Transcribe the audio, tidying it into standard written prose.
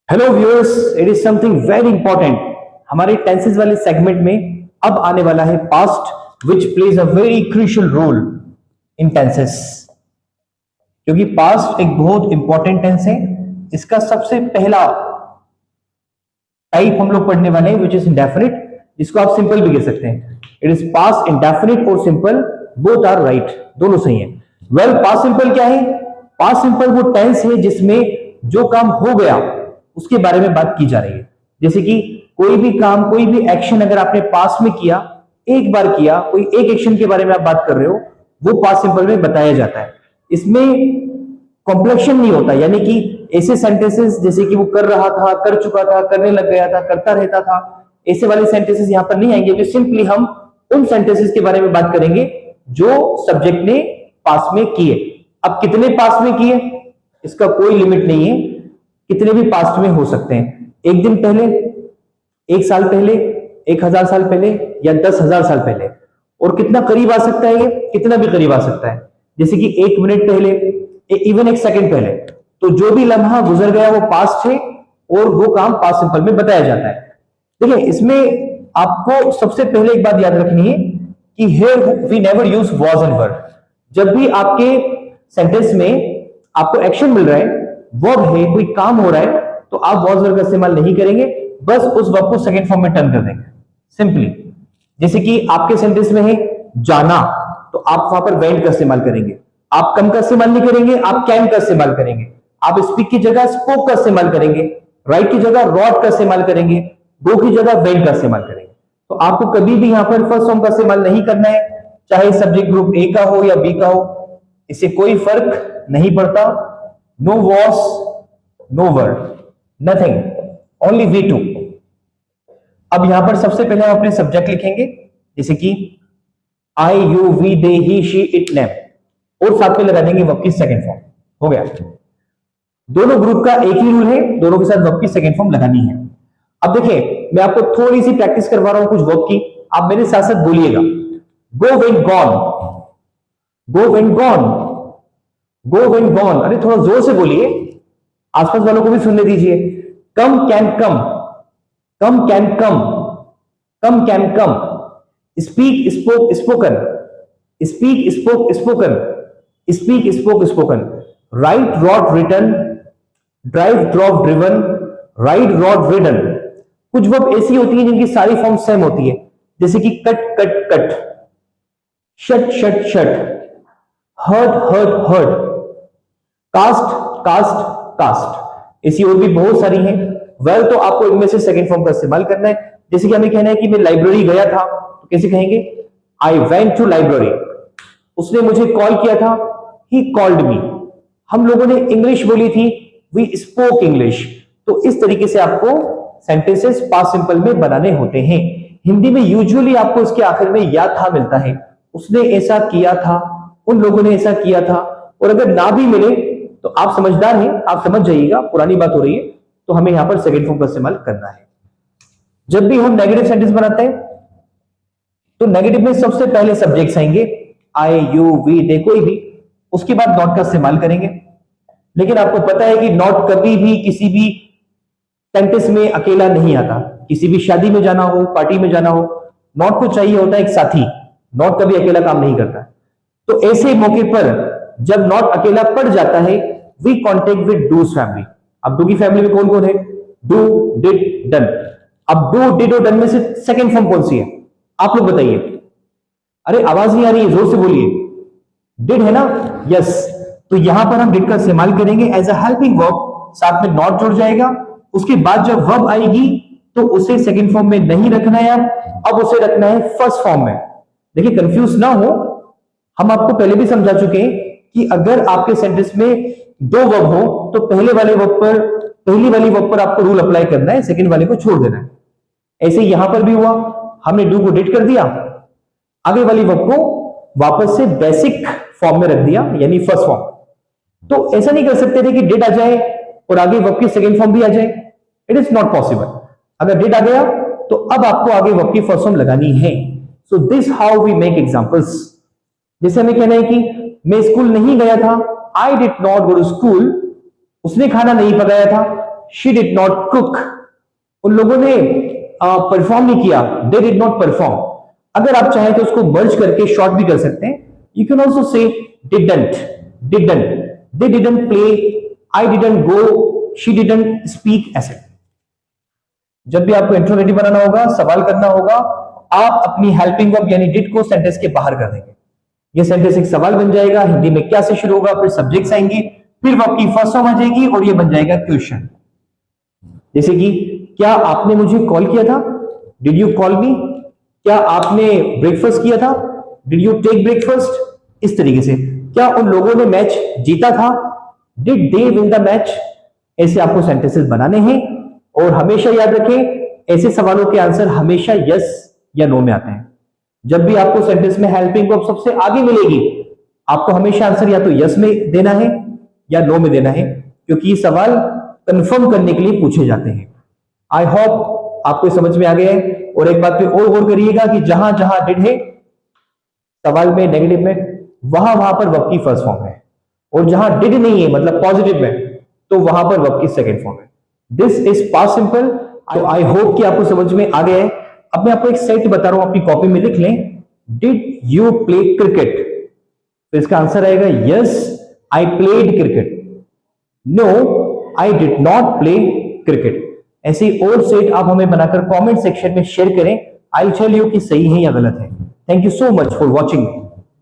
Hello viewers, it is something very important. हमारे tenses वाले segment में अब आने वाला है past which plays a very crucial role in tenses. क्योंकि पास्ट एक बहुत इंपॉर्टेंट टेंस है। इसका सबसे पहला टाइप हम लोग पढ़ने वाले हैं विच इज इंडेफिनिट, जिसको आप सिंपल भी कह सकते हैं। इट इज पास्ट इंडेफिनिट और सिंपल, बोथ आर राइट, दोनों सही है। वेल, पास्ट सिंपल क्या है? पास्ट सिंपल वो टेंस है जिसमें जो काम हो गया उसके बारे में बात की जा रही है। जैसे कि कोई भी काम, कोई भी एक्शन अगर आपने पास्ट में किया, एक बार किया, कोई एक एक्शन के बारे में आप बात कर रहे हो, वो पास्ट सिंपल में बताया जाता है। इसमें कॉम्प्लेक्शन नहीं होता, यानी कि ऐसे सेंटेंसेस जैसे कि वो कर रहा था, कर चुका था, करने लग गया था, करता रहता था, ऐसे वाले सेंटेंसेस यहां पर नहीं आएंगे। तो सिंपली हम उन सेंटेंसेस के बारे में बात करेंगे जो सब्जेक्ट ने पास्ट में किए। अब कितने पास्ट में किए इसका कोई लिमिट नहीं है, कितने भी पास्ट में हो सकते हैं। एक दिन पहले, एक साल पहले, 1000 साल पहले या 10,000 साल पहले। और कितना करीब आ सकता है ये? कितना भी करीब आ सकता है। जैसे कि 1 मिनट पहले, इवन 1 सेकंड पहले। तो जो भी लम्हा गुजर गया वो पास्ट है और वो काम पास्ट सिंपल में बताया जाता है। देखिए, इसमें आपको सबसे पहले एक बात याद रखनी है कि here we never use was and were. जब भी आपके सेंटेंस में आपको एक्शन मिल रहा है, वर्ब है, कोई काम हो रहा है, तो आप वॉज वर्ब का इस्तेमाल नहीं करेंगे, बस उस वर्ब को सेकंड फॉर्म में टर्न कर देंगे सिंपली। जैसे कि आपके सेंटेंस में है जाना, तो आप वहां पर वेंट का इस्तेमाल करेंगे। आप कम का इस्तेमाल नहीं करेंगे, आप कैन का इस्तेमाल करेंगे। आप स्पीक की जगह स्पोक का इस्तेमाल करेंगे, राइट की जगह रॉट का इस्तेमाल करेंगे, गो की जगह वेंट का इस्तेमाल करेंगे। तो आपको कभी भी यहां पर फर्स्ट फॉर्म का इस्तेमाल नहीं करना है, चाहे सब्जेक्ट ग्रुप ए का हो या बी का हो, इससे कोई फर्क नहीं पड़ता। No was, no word, nothing, only V two. अब यहां पर सबसे पहले हम अपने सब्जेक्ट लिखेंगे, जैसे कि I, you, we, they, he, she, it, name, और साथ में लगा देंगे वर्ब की सेकंड फॉर्म। हो गया। दोनों ग्रुप का एक ही रूल है, दोनों के साथ वर्ब की सेकंड फॉर्म लगानी है। अब देखिए, मैं आपको थोड़ी सी प्रैक्टिस करवा रहा हूं कुछ वर्ब की, आप मेरे साथ साथ बोलिएगा। गो, वेंट, गॉन, गो, वेंट, गॉन, गो, वेंट, गॉन। अरे थोड़ा जोर से बोलिए, आसपास वालों को भी सुनने दीजिए। Come, came, come, come, came, come, come, came, come. Speak, spoke, spoken, speak, spoke, spoken, speak, spoke, spoken. Write, wrote, written, drive, drove, driven, ride, rode, ridden. कुछ वर्ब ऐसी होती है जिनकी सारी फॉर्म सेम होती है, जैसे कि cut, cut, cut, shut, shut, shut, hurt, hurt, hurt, cast, cast, cast. ऐसी और भी बहुत सारी हैं। वेल, तो आपको इनमें से सेकंड फॉर्म का इस्तेमाल करना है। जैसे कि हमें कहना है कि मैं लाइब्रेरी गया था, तो कैसे कहेंगे? I went to library. उसने मुझे कॉल किया था, ही कॉल्ड मी। हम लोगों ने इंग्लिश बोली थी, वी स्पोक इंग्लिश। तो इस तरीके से आपको सेंटेंसेस पास्ट सिंपल में बनाने होते हैं। हिंदी में यूजुअली आपको इसके आखिर में या था मिलता है, उसने ऐसा किया था, उन लोगों ने ऐसा किया था। और अगर ना भी मिले तो आप समझदार हैं, आप समझ जाइएगा पुरानी बात हो रही है, तो हमें यहां पर सेकंड फॉर्म का इस्तेमाल करना है। जब भी हम नेगेटिव सेंटेंस बनाते हैं तो नेगेटिव में सबसे पहले सब्जेक्ट्स आएंगे, आई, यू, वी, दे, कोई भी। उसके बाद नॉट का इस्तेमाल करेंगे। लेकिन आपको पता है कि नॉट कभी भी किसी भी सेंटेंस में अकेला नहीं आता। किसी भी शादी में जाना हो, पार्टी में जाना हो, नॉट को चाहिए होता है एक साथी। नॉट कभी अकेला काम नहीं करता। तो ऐसे मौके पर जब नॉट अकेला पड़ जाता है, we contact with do's family. अब डू की फैमिली में कौन कौन है? Do, did, done. अब डू, डिड और डन में से सेकंड फॉर्म कौन सी है? आप लोग बताइए। अरे आवाज नहीं आ रही है, जोर से बोलिए। डिड है ना? यस। तो यहां पर हम डिड का इस्तेमाल करेंगे एज अ हेल्पिंग वर्ब, साथ में नॉट जुड़ जाएगा। उसके बाद जब वर्ब आएगी तो उसे सेकंड फॉर्म में नहीं रखना है, अब उसे रखना है फर्स्ट फॉर्म में। देखिए, कंफ्यूज ना हो, हम आपको पहले भी समझा चुके हैं कि अगर आपके सेंटेंस में दो वर्ब हो तो पहली वाली वर्ब पर आपको रूल अप्लाई करना है, सेकंड वाले को छोड़ देना है। ऐसे यहां पर भी हुआ, हमने डू को डिड कर दिया, आगे वाली वर्ब को वापस से बेसिक फॉर्म में रख दिया, यानी फर्स्ट फॉर्म। तो ऐसा नहीं कर सकते थे कि डिड आ जाए और आगे वर्ब की सेकंड फॉर्म भी आ जाए। It is not possible. अगर डिड आ गया तो अब आपको आगे वर्ब की फर्स्ट फॉर्म लगानी है। So this how we make examples. जैसे हमें कहना है कि मैं स्कूल नहीं गया था, I did not go to school. उसने खाना नहीं पकाया था, शी डिड नॉट कुक, उन लोगों ने परफॉर्म नहीं किया, दे डिड नॉट परफॉर्म। अगर आप चाहें तो उसको मर्ज करके शॉर्ट भी कर सकते हैं। You can also say didn't, didn't, they didn't play, I didn't go, she didn't speak, ऐसे। जब भी आपको इंट्रोगेटिव बनाना होगा, सवाल करना होगा, आप अपनी हेल्पिंग वर्ब यानी डिड को सेंटेंस के बाहर कर देंगे। ये सेंटेंस एक सवाल बन जाएगा, हिंदी में क्या से शुरू होगा, फिर सब्जेक्ट्स आएंगे, फिर वर्ब की फर्स्ट फॉर्म आ जाएगी और ये बन जाएगा क्वेश्चन। जैसे कि क्या आपने मुझे कॉल किया था, डिड यू कॉल मी, क्या आपने ब्रेकफास्ट किया था, डिड यू टेक ब्रेकफास्ट, इस तरीके से। क्या उन लोगों ने मैच जीता था, did they win the match. ऐसे आपको सेंटेंसेस बनाने हैं और हमेशा याद रखें ऐसे सवालों के आंसर हमेशा यस या नो में आते हैं। जब भी आपको सेंटेंस में हेल्पिंग वर्ब सबसे आगे मिलेगी, आपको हमेशा आंसर या तो यस में देना है या नो में देना है, क्योंकि ये सवाल कंफर्म करने के लिए पूछे जाते हैं। आई होप आपको समझ में आ गया है। और एक बात पे और गौर करिएगा कि जहां जहां डिड है सवाल में, नेगेटिव में, वहां वहां पर वर्ब की फर्स्ट फॉर्म है, और जहां डिड नहीं है मतलब पॉजिटिव में, तो वहां पर वर्ब की सेकंड फॉर्म है। This is past simple. I hope कि आपको समझ में आ गया है। अब मैं आपको एक सेट बता रहा हूं, अपनी कॉपी में लिख लें, डिड यू प्ले क्रिकेट, तो इसका आंसर आएगा yes I played cricket, no I did not play cricket. ऐसे और सेट आप हमें बनाकर कमेंट सेक्शन में शेयर करें। आई टेल यू कि सही है या गलत है। Thank you so much for watching.